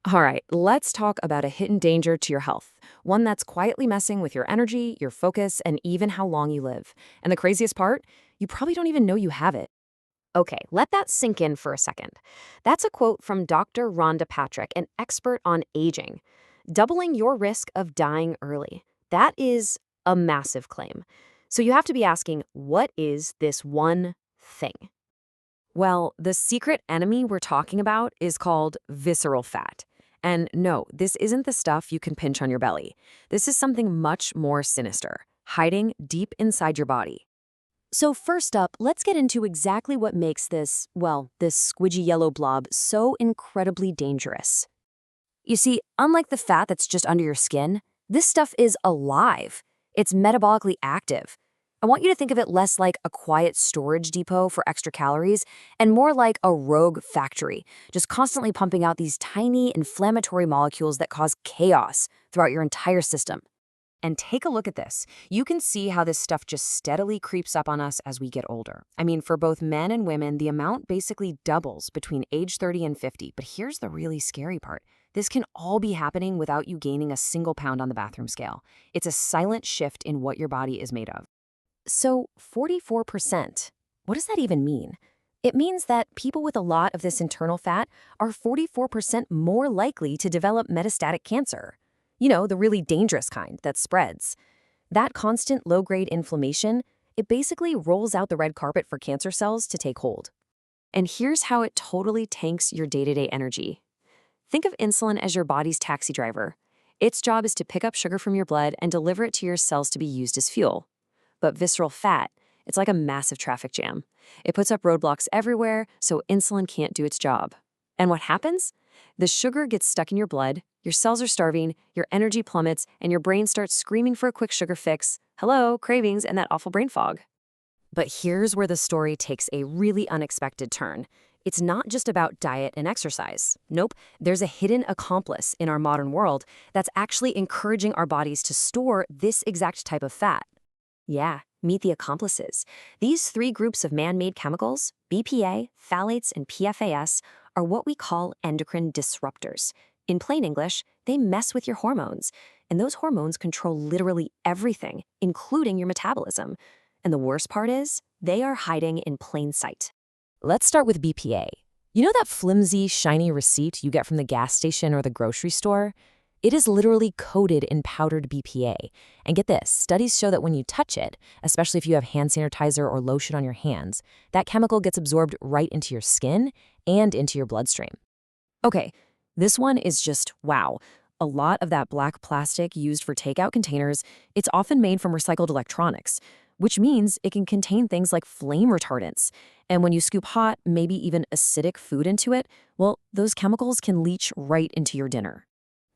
All right, let's talk about a hidden danger to your health, one that's quietly messing with your energy, your focus, and even how long you live. And the craziest part, you probably don't even know you have it. Okay, let that sink in for a second. That's a quote from Dr. Rhonda Patrick, an expert on aging. Doubling your risk of dying early. That is a massive claim. So you have to be asking, what is this one thing? Well, the secret enemy we're talking about is called visceral fat. And no, this isn't the stuff you can pinch on your belly. This is something much more sinister, hiding deep inside your body. So first up, let's get into exactly what makes this squidgy yellow blob so incredibly dangerous. You see, unlike the fat that's just under your skin, this stuff is alive. It's metabolically active. I want you to think of it less like a quiet storage depot for extra calories and more like a rogue factory, just constantly pumping out these tiny inflammatory molecules that cause chaos throughout your entire system. And take a look at this. You can see how this stuff just steadily creeps up on us as we get older. I mean, for both men and women, the amount basically doubles between age 30 and 50. But here's the really scary part. This can all be happening without you gaining a single pound on the bathroom scale. It's a silent shift in what your body is made of. So, 44%. What does that even mean? It means that people with a lot of this internal fat are 44% more likely to develop metastatic cancer. You know, the really dangerous kind that spreads. That constant low-grade inflammation, it basically rolls out the red carpet for cancer cells to take hold. And here's how it totally tanks your day-to-day energy. Think of insulin as your body's taxi driver. Its job is to pick up sugar from your blood and deliver it to your cells to be used as fuel. But visceral fat, it's like a massive traffic jam. It puts up roadblocks everywhere, so insulin can't do its job. And what happens? The sugar gets stuck in your blood, your cells are starving, your energy plummets, and your brain starts screaming for a quick sugar fix. Hello, cravings, and that awful brain fog. But here's where the story takes a really unexpected turn. It's not just about diet and exercise. Nope, there's a hidden accomplice in our modern world that's actually encouraging our bodies to store this exact type of fat. Yeah, meet the accomplices. These three groups of man-made chemicals, BPA, phthalates, and PFAS, are what we call endocrine disruptors. In plain English, they mess with your hormones, and those hormones control literally everything, including your metabolism. And the worst part is, they are hiding in plain sight. Let's start with BPA. You know that flimsy, shiny receipt you get from the gas station or the grocery store? It is literally coated in powdered BPA. And get this, studies show that when you touch it, especially if you have hand sanitizer or lotion on your hands, that chemical gets absorbed right into your skin and into your bloodstream. Okay, this one is just wow. A lot of that black plastic used for takeout containers, it's often made from recycled electronics, which means it can contain things like flame retardants. And when you scoop hot, maybe even acidic food into it, well, those chemicals can leach right into your dinner.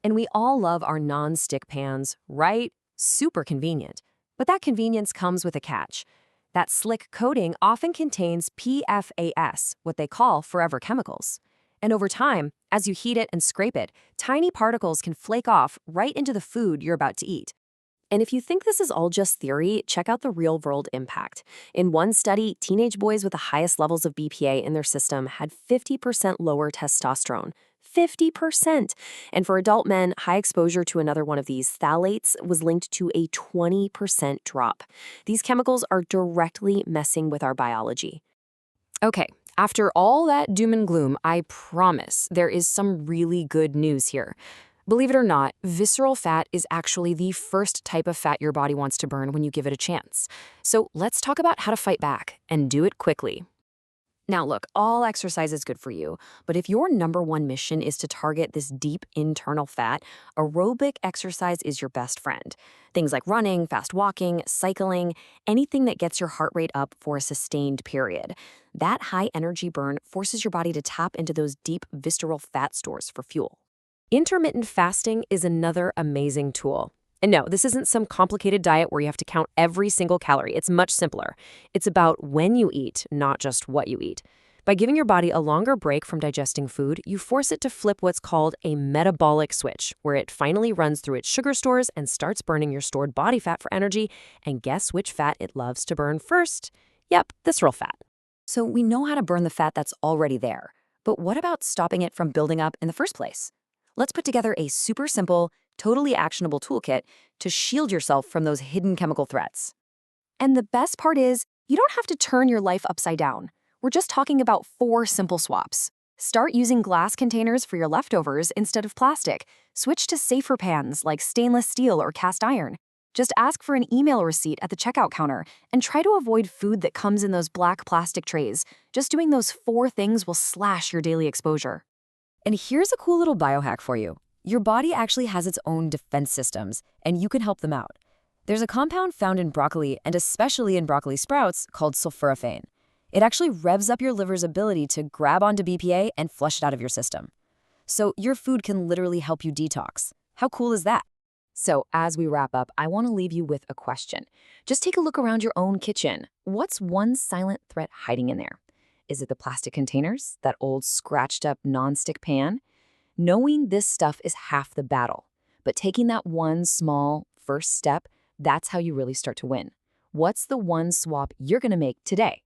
And we all love our non-stick pans, right? Super convenient. But that convenience comes with a catch. That slick coating often contains PFAS, what they call forever chemicals. And over time, as you heat it and scrape it, tiny particles can flake off right into the food you're about to eat. And if you think this is all just theory, check out the real-world impact. In one study, teenage boys with the highest levels of BPA in their system had 50% lower testosterone. 50%. And for adult men, high exposure to another one of these phthalates was linked to a 20% drop. These chemicals are directly messing with our biology. Okay, after all that doom and gloom, I promise there is some really good news here. Believe it or not, visceral fat is actually the first type of fat your body wants to burn when you give it a chance. So let's talk about how to fight back and do it quickly. Now look, all exercise is good for you, but if your number one mission is to target this deep internal fat, aerobic exercise is your best friend. Things like running, fast walking, cycling, anything that gets your heart rate up for a sustained period. That high energy burn forces your body to tap into those deep visceral fat stores for fuel. Intermittent fasting is another amazing tool. And no, this isn't some complicated diet where you have to count every single calorie. It's much simpler. It's about when you eat, not just what you eat. By giving your body a longer break from digesting food, you force it to flip what's called a metabolic switch, where it finally runs through its sugar stores and starts burning your stored body fat for energy. And guess which fat it loves to burn first? Yep, visceral fat. So we know how to burn the fat that's already there. But what about stopping it from building up in the first place? Let's put together a super simple, totally actionable toolkit to shield yourself from those hidden chemical threats. And the best part is, you don't have to turn your life upside down. We're just talking about 4 simple swaps. Start using glass containers for your leftovers instead of plastic. Switch to safer pans like stainless steel or cast iron. Just ask for an email receipt at the checkout counter and try to avoid food that comes in those black plastic trays. Just doing those 4 things will slash your daily exposure. And here's a cool little biohack for you. Your body actually has its own defense systems, and you can help them out. There's a compound found in broccoli, and especially in broccoli sprouts, called sulforaphane. It actually revs up your liver's ability to grab onto BPA and flush it out of your system. So your food can literally help you detox. How cool is that? So as we wrap up, I want to leave you with a question. Just take a look around your own kitchen. What's one silent threat hiding in there? Is it the plastic containers? That old scratched up nonstick pan? Knowing this stuff is half the battle. But taking that one small first step, that's how you really start to win. What's the one swap you're going to make today?